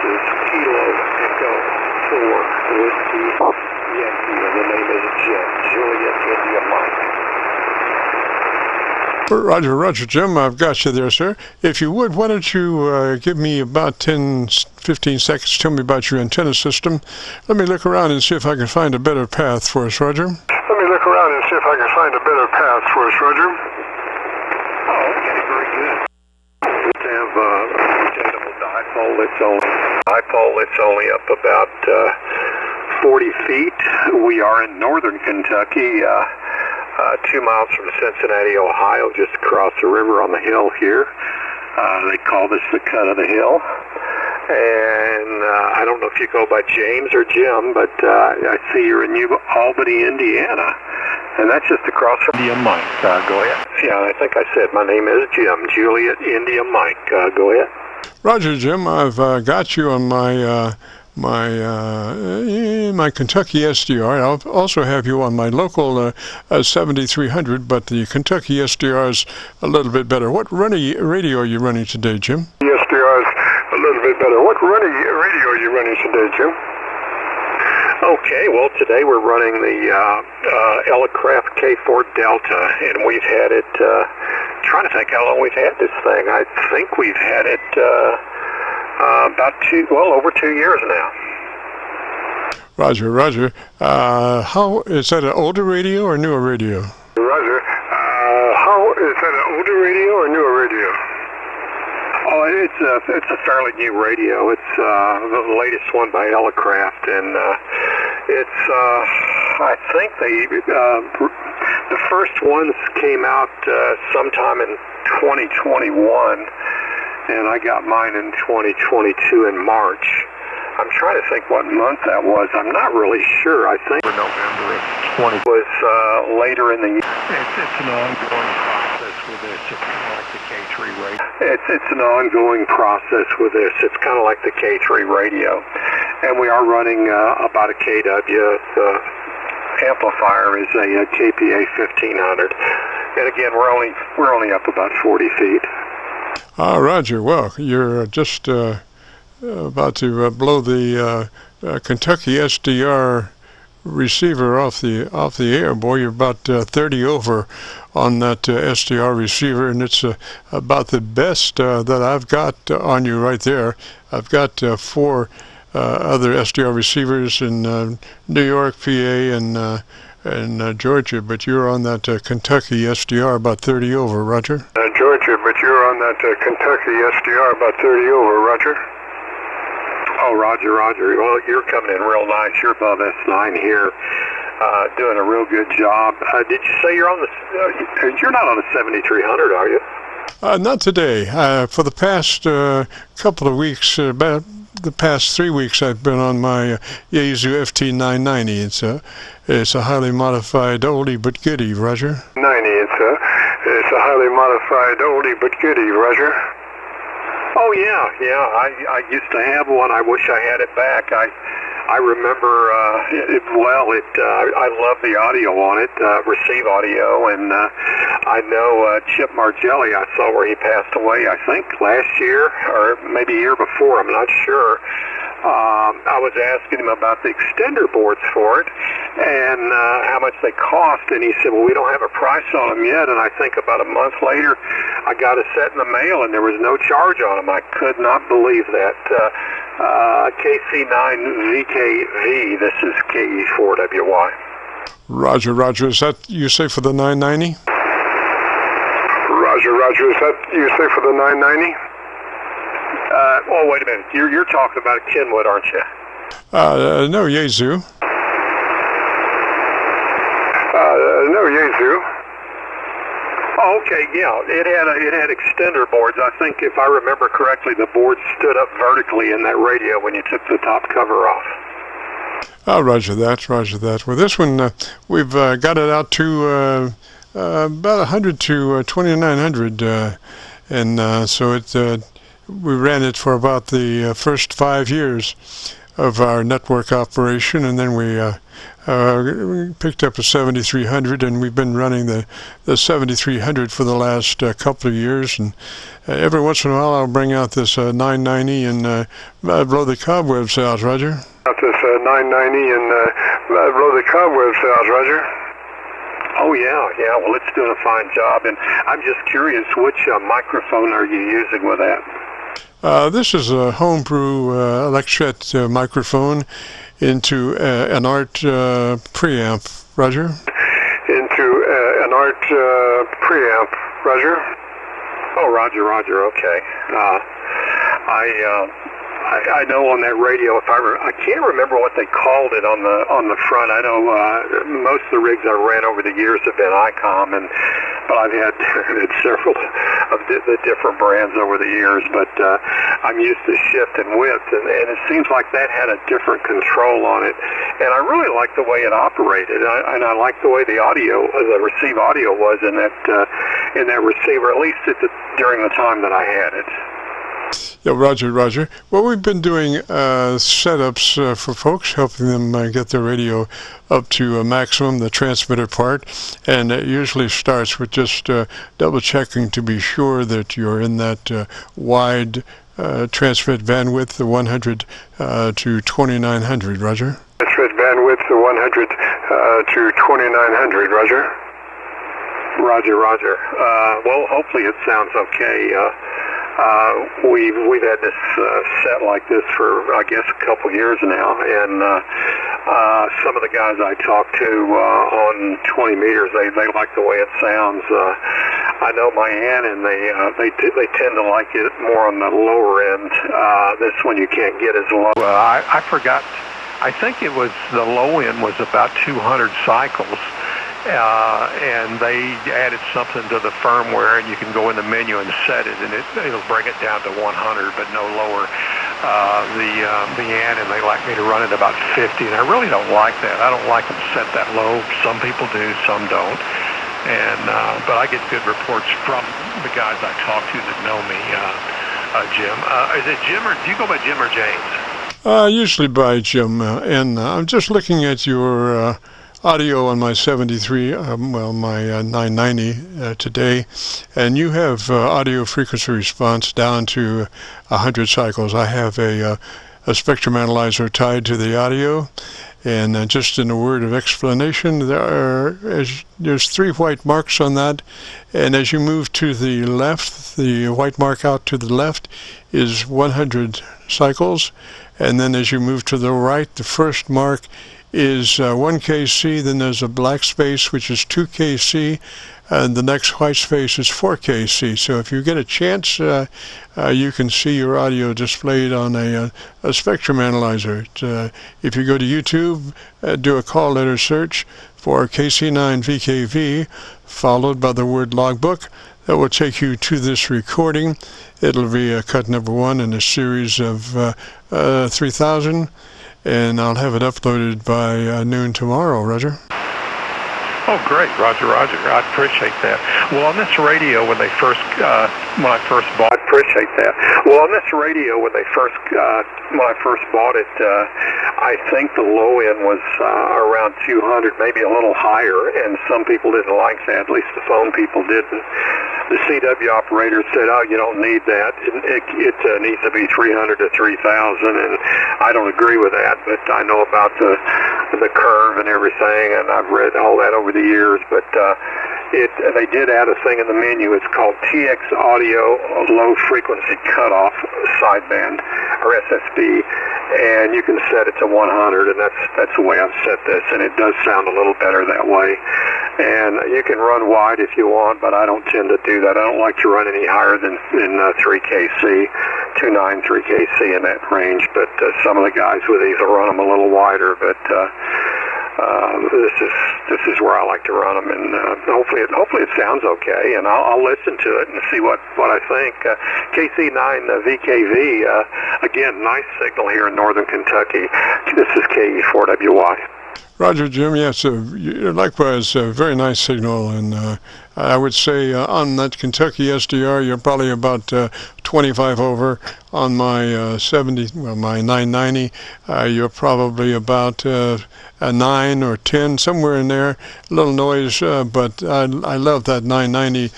This is Kilo Echo 4 Whiskey Yankee, and the name is Jim, Juliet India Mike. Roger, Roger, Jim, I've got you there, sir. If you would, why don't you give me about 10, 15 seconds, tell me about your antenna system. Let me look around and see if I can find a better path for us, Roger. Let me look around and see if I can find a better path for us, Roger. Oh, okay, very good. We have a rotatable dipole that's only up about 40 feet. We are in northern Kentucky, 2 miles from Cincinnati, Ohio, just across the river on the hill here. They call this the cut of the hill. And I don't know if you go by James or Jim, but I see you're in New Albany, Indiana. And that's just across from India Mike. Go ahead. Yeah, I think I said my name is Jim, Juliet India Mike. Go ahead. Roger, Jim, I've got you on my my Kentucky SDR. I'll also have you on my local 7300, but the Kentucky SDR is a little bit better. What radio are you running today, Jim? The SDR is a little bit better. What radio are you running today, Jim? Okay, well, today we're running the Elecraft K-4 Delta, and we've had it, trying to think how long we've had this thing. I think we've had it over 2 years now. Roger, Roger. How is that, an older radio or newer radio? Roger. How is that, an older radio or newer radio? Oh, it's a fairly new radio. It's the latest one by Elecraft, and it's I think the first ones came out sometime in 2021. And I got mine in 2022 in March. I'm trying to think what month that was. I'm not really sure. I think November of 20 was later in the year. It's an ongoing process with this. It's kind of like the K3 radio. It's an ongoing process with this. It's kind of like the K3 radio. And we are running about a KW. The amplifier is a KPA 1500. And again, we're only up about 40 feet. Roger. Well, you're just about to blow the Kentucky SDR receiver off the air, boy. You're about 30 over on that SDR receiver, and it's about the best that I've got on you right there. I've got 4 other SDR receivers in New York, PA, and Georgia, but you're on that Kentucky SDR about 30 over, Roger. Georgia, but you're on that Kentucky SDR about 30 over, Roger. Oh, Roger, Roger. Well, you're coming in real nice. You're above S9 here, doing a real good job. Did you say you're on the? You're not on the 7300, are you? Not today. For the past couple of weeks, about the past 3 weeks, I've been on my Yaesu FT990. It's a highly modified oldie but goodie, Roger. 90. It's a highly modified oldie but goodie, Roger. Oh yeah. I used to have one. I wish I had it back. I remember I love the audio on it, receive audio, and I know Chip Margelli. I saw where he passed away. I think last year or maybe a year before. I'm not sure. I was asking him about the extender boards for it and how much they cost, and he said, well, we don't have a price on them yet. And I think about a month later, I got a set in the mail, and there was no charge on them. I could not believe that. KC9VKV, this is KE4WY. Roger, Roger. Is that you say for the 990? Roger, Roger. Is that you say for the 990? Oh, wait a minute. You're talking about Kenwood, aren't you? No, Yaesu. No, Yaesu. Oh, okay, yeah. It had extender boards. I think, if I remember correctly, the board stood up vertically in that radio when you took the top cover off. Roger that, Roger that. Well, this one, we've got it out to about 100 to 2900, and so it we ran it for about the first 5 years. of our network operation, and then we picked up a 7300, and we've been running the 7300 for the last couple of years. And every once in a while, I'll bring out this 990 and blow the cobwebs out, Roger. This 990 and blow the cobwebs out, Roger. Oh yeah. Well, it's doing a fine job, and I'm just curious, which microphone are you using with that? This is a homebrew Electret microphone into an ART preamp, Roger. Into an ART preamp, Roger. Oh, Roger. Okay. I know on that radio, I can't remember what they called it on the front. I know most of the rigs I ran over the years have been ICOM, but I've had several of the different brands over the years. But I'm used to shift and width, and it seems like that had a different control on it. And I really like the way it operated, and I like the way the receive audio was in that receiver, at least during the time that I had it. Yeah, Roger. Well, we've been doing setups for folks, helping them get their radio up to a maximum, the transmitter part, and it usually starts with just double checking to be sure that you're in that wide transmit bandwidth, the 100 to 2900, Roger. Transmit bandwidth, the 100 to 2900, Roger. Roger. Well, hopefully it sounds okay. We've had this set like this for, I guess, a couple years now, and some of the guys I talk to on 20 meters, they like the way it sounds. I know my aunt, and they tend to like it more on the lower end. This one you can't get as low. I forgot. I think it was the low end was about 200 cycles. And they added something to the firmware, and you can go in the menu and set it, and it'll bring it down to 100, but no lower. The ANT, and they like me to run it about 50, and I really don't like that. I don't like them set that low. Some people do, some don't. And but I get good reports from the guys I talk to that know me. Jim, is it Jim, or do you go by Jim or James? Usually by Jim, and I'm just looking at your audio on my 73, my 990 today, and you have audio frequency response down to 100 cycles. I have a spectrum analyzer tied to the audio, and just in a word of explanation, there's 3 white marks on that, and as you move to the left, the white mark out to the left is 100 cycles, and then as you move to the right, the first mark is 1 KC, then there's a black space, which is 2 KC, and the next white space is 4 KC. So if you get a chance, you can see your audio displayed on a spectrum analyzer. If you go to YouTube, do a call letter search for KC9VKV, followed by the word logbook. That will take you to this recording. It'll be cut number 1 in a series of 3000. And I'll have it uploaded by noon tomorrow, Roger. Oh, great, Roger. I appreciate that. Well, on this radio, when I first bought, appreciate that. Well, on this radio, when I first bought it, I think the low end was around 200, maybe a little higher, and some people didn't like that. At least the phone people didn't. The CW operator said, "Oh, you don't need that. It needs to be 300 to 3,000," and I don't agree with that. But I know about the curve and everything, and I've read all that over the years. But they did add a thing in the menu. It's called TX Audio Low Frequency Cutoff Sideband, or SSB, and you can set it to 100, and that's the way I've set this, and it does sound a little better that way. And you can run wide if you want, but I don't tend to do that. I don't like to run any higher than 3 KC, 2.9, 3 KC in that range. But some of the guys with these will run them a little wider. But this is where I like to run them, and hopefully it sounds okay. And I'll listen to it and see what I think. KC9VKV, again, nice signal here in northern Kentucky. This is KE4WY. Roger, Jim. Yes, likewise, a very nice signal, and I would say on that Kentucky SDR, you're probably about 25 over. On my my 990, you're probably about a 9 or 10, somewhere in there. A little noise, but I love that 990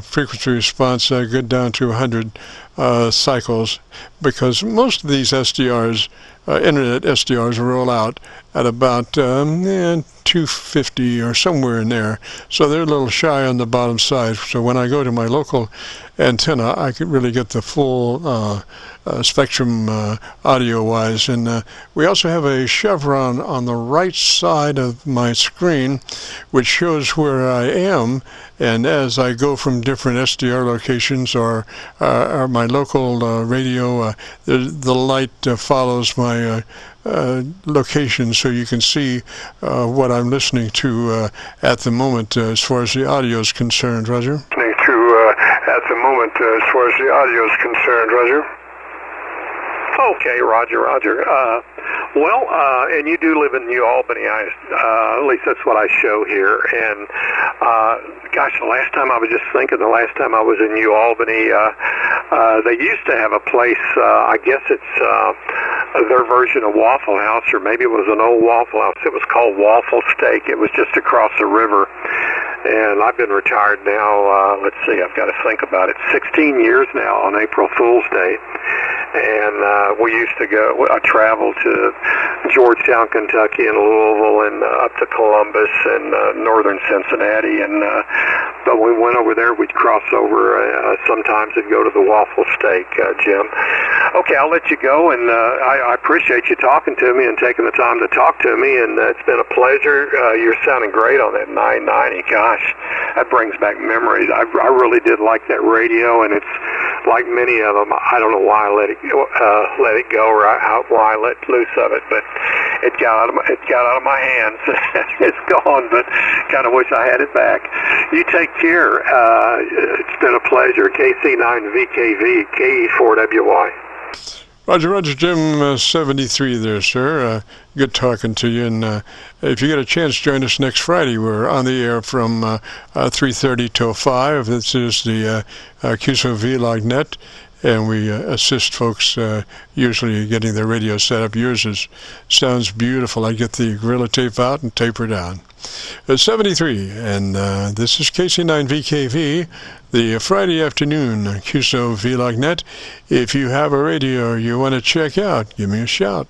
frequency response, good down to 100 cycles, because most of these SDRs, internet SDRs, roll out at about 250 or somewhere in there, so they're a little shy on the bottom side. So when I go to my local antenna, I can really get the full spectrum audio-wise. And we also have a chevron on the right side of my screen, which shows where I am. And as I go from different SDR locations or my local radio, the light follows my location, so you can see what I'm listening to at the moment as far as the audio is concerned. Roger? At the moment, as far as the audio is concerned, Roger. Okay, Roger. And you do live in New Albany. At least that's what I show here. And gosh, the last time I was in New Albany, they used to have a place. I guess it's their version of Waffle House, or maybe it was an old Waffle House. It was called Waffle Steak. It was just across the river. And I've been retired now, let's see, I've got to think about it, 16 years now on April Fool's Day. And we used to I traveled to Georgetown, Kentucky, and Louisville, and up to Columbus and northern Cincinnati. And but when we went over there, we'd cross over sometimes and go to the Waffle Steak, Jim. Okay, I'll let you go, and I appreciate you talking to me and taking the time to talk to me, and it's been a pleasure. You're sounding great on that 990. Gosh, that brings back memories. I really did like that radio, and it's like many of them. I don't know why I let it go or why I let loose of it, but it got out of my hands. It's gone, but kind of wish I had it back. You take care. It's been a pleasure. KC9VKV, KE4WY. Roger, Jim, 73 there, sir. Good talking to you. And if you get a chance, join us next Friday. We're on the air from 3:30 till 5. This is the Qso-Vlog net, and we assist folks usually getting their radio set up. Yours sounds beautiful. I get the Gorilla Tape out and tape her down. 73, and this is KC9VKV, the Friday afternoon Qso-Vlog net. If you have a radio you want to check out, give me a shout.